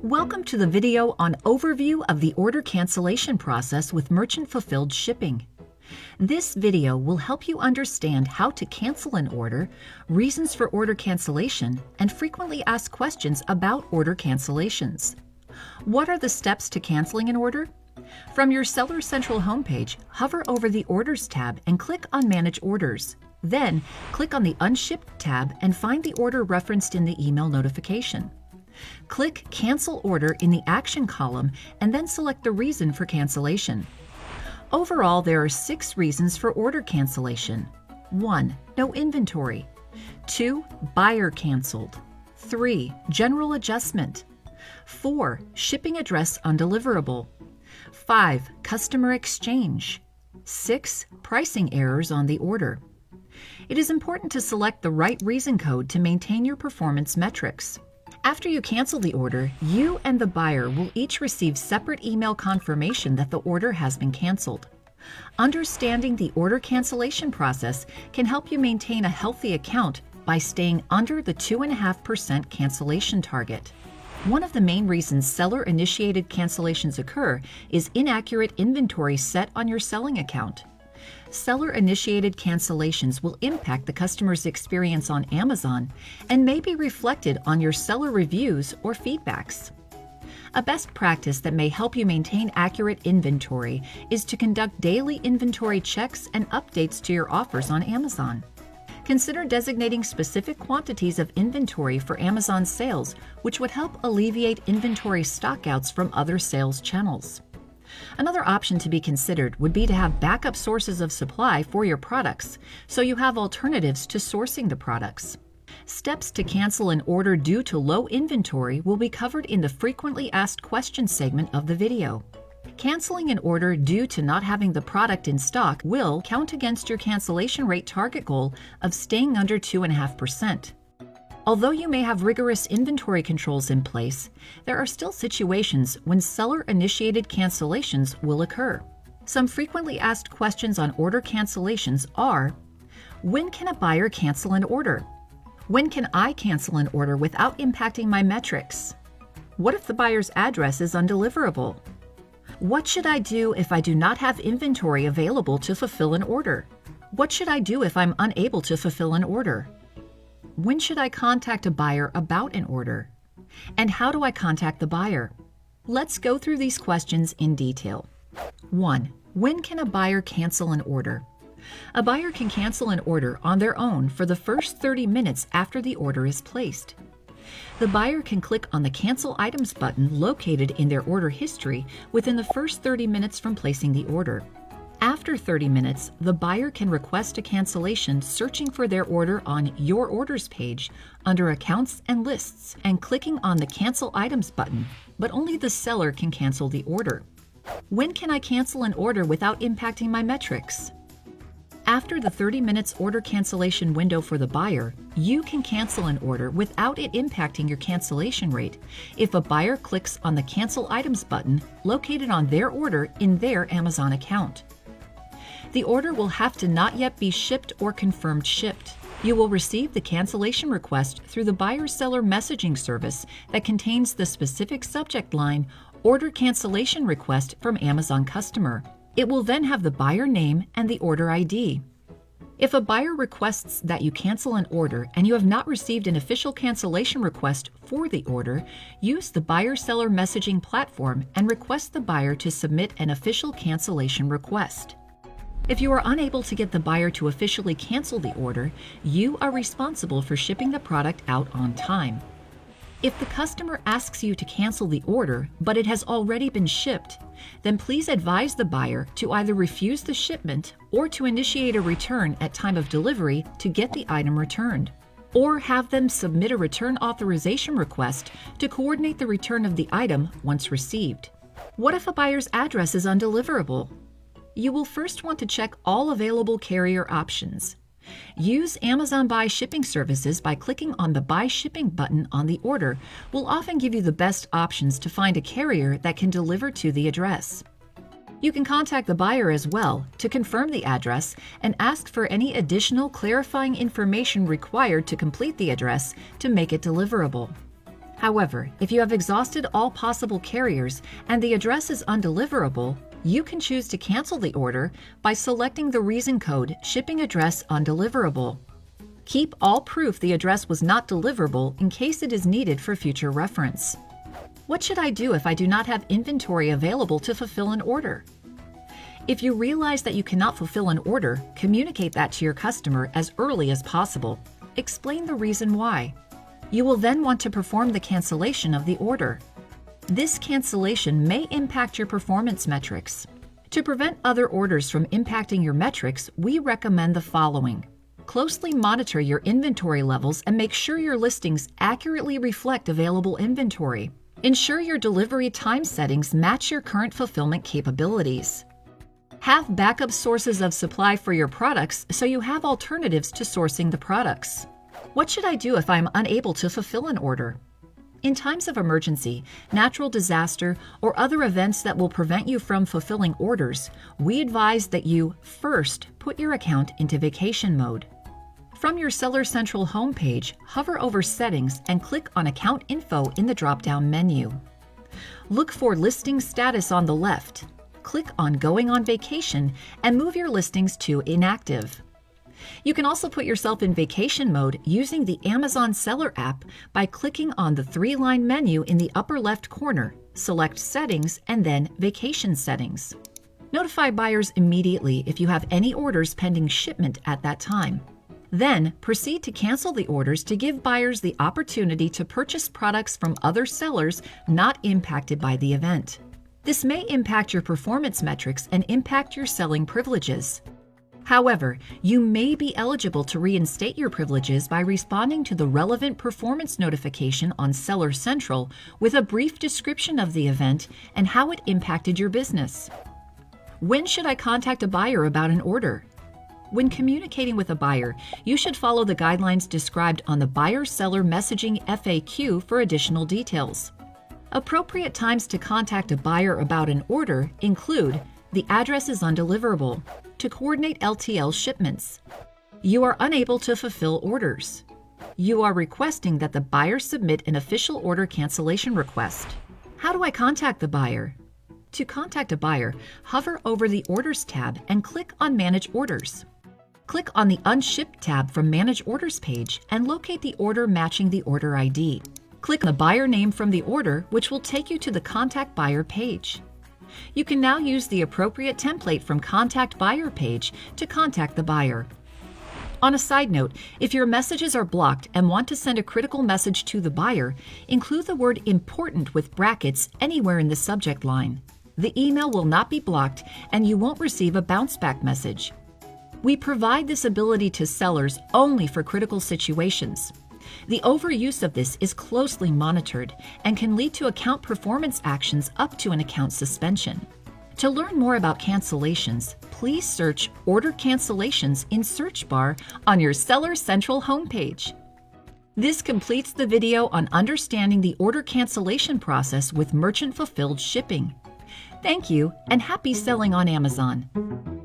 Welcome to the video on overview of the order cancellation process with merchant fulfilled shipping. This video will help you understand how to cancel an order, reasons for order cancellation, and frequently asked questions about order cancellations. What are the steps to canceling an order? From your Seller Central homepage, hover over the Orders tab and click on Manage Orders. Then, click on the Unshipped tab and find the order referenced in the email notification. Click Cancel Order in the Action column and then select the reason for cancellation. Overall, there are 6 reasons for order cancellation. 1. No inventory. 2. Buyer canceled. 3. General adjustment. 4. Shipping address undeliverable. 5. Customer exchange. 6. Pricing errors on the order. It is important to select the right reason code to maintain your performance metrics. After you cancel the order, you and the buyer will each receive separate email confirmation that the order has been canceled. Understanding the order cancellation process can help you maintain a healthy account by staying under the 2.5% cancellation target. One of the main reasons seller-initiated cancellations occur is inaccurate inventory set on your selling account. Seller-initiated cancellations will impact the customer's experience on Amazon and may be reflected on your seller reviews or feedbacks. A best practice that may help you maintain accurate inventory is to conduct daily inventory checks and updates to your offers on Amazon. Consider designating specific quantities of inventory for Amazon sales, which would help alleviate inventory stockouts from other sales channels. Another option to be considered would be to have backup sources of supply for your products, so you have alternatives to sourcing the products. Steps to cancel an order due to low inventory will be covered in the frequently asked questions segment of the video. Canceling an order due to not having the product in stock will count against your cancellation rate target goal of staying under 2.5%. Although you may have rigorous inventory controls in place, there are still situations when seller-initiated cancellations will occur. Some frequently asked questions on order cancellations are: when can a buyer cancel an order? When can I cancel an order without impacting my metrics? What if the buyer's address is undeliverable? What should I do if I do not have inventory available to fulfill an order? What should I do if I'm unable to fulfill an order? When should I contact a buyer about an order? And how do I contact the buyer? Let's go through these questions in detail. 1. When can a buyer cancel an order? A buyer can cancel an order on their own for the first 30 minutes after the order is placed. The buyer can click on the Cancel Items button located in their order history within the first 30 minutes from placing the order. After 30 minutes, the buyer can request a cancellation searching for their order on Your Orders page under Accounts and Lists and clicking on the Cancel Items button, but only the seller can cancel the order. When can I cancel an order without impacting my metrics? After the 30 minutes order cancellation window for the buyer, you can cancel an order without it impacting your cancellation rate if a buyer clicks on the Cancel Items button located on their order in their Amazon account. The order will have to not yet be shipped or confirmed shipped. You will receive the cancellation request through the buyer-seller messaging service that contains the specific subject line, Order Cancellation Request from Amazon Customer. It will then have the buyer name and the order ID. If a buyer requests that you cancel an order and you have not received an official cancellation request for the order, use the buyer-seller messaging platform and request the buyer to submit an official cancellation request. If you are unable to get the buyer to officially cancel the order, you are responsible for shipping the product out on time. If the customer asks you to cancel the order, but it has already been shipped, then please advise the buyer to either refuse the shipment or to initiate a return at time of delivery to get the item returned, or have them submit a return authorization request to coordinate the return of the item once received. What if a buyer's address is undeliverable? You will first want to check all available carrier options. Use Amazon Buy Shipping Services by clicking on the Buy Shipping button on the order will often give you the best options to find a carrier that can deliver to the address. You can contact the buyer as well to confirm the address and ask for any additional clarifying information required to complete the address to make it deliverable. However, if you have exhausted all possible carriers and the address is undeliverable, you can choose to cancel the order by selecting the reason code Shipping Address Undeliverable. Keep all proof the address was not deliverable in case it is needed for future reference. What should I do if I do not have inventory available to fulfill an order? If you realize that you cannot fulfill an order, communicate that to your customer as early as possible. Explain the reason why. You will then want to perform the cancellation of the order. This cancellation may impact your performance metrics. To prevent other orders from impacting your metrics, we recommend the following. Closely monitor your inventory levels and make sure your listings accurately reflect available inventory. Ensure your delivery time settings match your current fulfillment capabilities. Have backup sources of supply for your products so you have alternatives to sourcing the products. What should I do if I'm unable to fulfill an order? In times of emergency, natural disaster, or other events that will prevent you from fulfilling orders, we advise that you first put your account into vacation mode. From your Seller Central homepage, hover over Settings and click on Account Info in the drop-down menu. Look for Listing Status on the left. Click on Going on Vacation and move your listings to Inactive. You can also put yourself in vacation mode using the Amazon Seller app by clicking on the three-line menu in the upper left corner, select Settings, and then Vacation Settings. Notify buyers immediately if you have any orders pending shipment at that time. Then, proceed to cancel the orders to give buyers the opportunity to purchase products from other sellers not impacted by the event. This may impact your performance metrics and impact your selling privileges. However, you may be eligible to reinstate your privileges by responding to the relevant performance notification on Seller Central with a brief description of the event and how it impacted your business. When should I contact a buyer about an order? When communicating with a buyer, you should follow the guidelines described on the Buyer-Seller Messaging FAQ for additional details. Appropriate times to contact a buyer about an order include the address is undeliverable, to coordinate LTL shipments, you are unable to fulfill orders, you are requesting that the buyer submit an official order cancellation request. How do I contact the buyer? To contact a buyer, hover over the Orders tab and click on Manage Orders. Click on the Unshipped tab from Manage Orders page and locate the order matching the order ID. Click on the buyer name from the order, which will take you to the Contact Buyer page. You can now use the appropriate template from Contact Buyer page to contact the buyer. On a side note, if your messages are blocked and want to send a critical message to the buyer, include the word important with brackets anywhere in the subject line. The email will not be blocked and you won't receive a bounce back message. We provide this ability to sellers only for critical situations. The overuse of this is closely monitored and can lead to account performance actions up to an account suspension. To learn more about cancellations, please search Order Cancellations in search bar on your Seller Central homepage. This completes the video on understanding the order cancellation process with merchant-fulfilled shipping. Thank you, and happy selling on Amazon.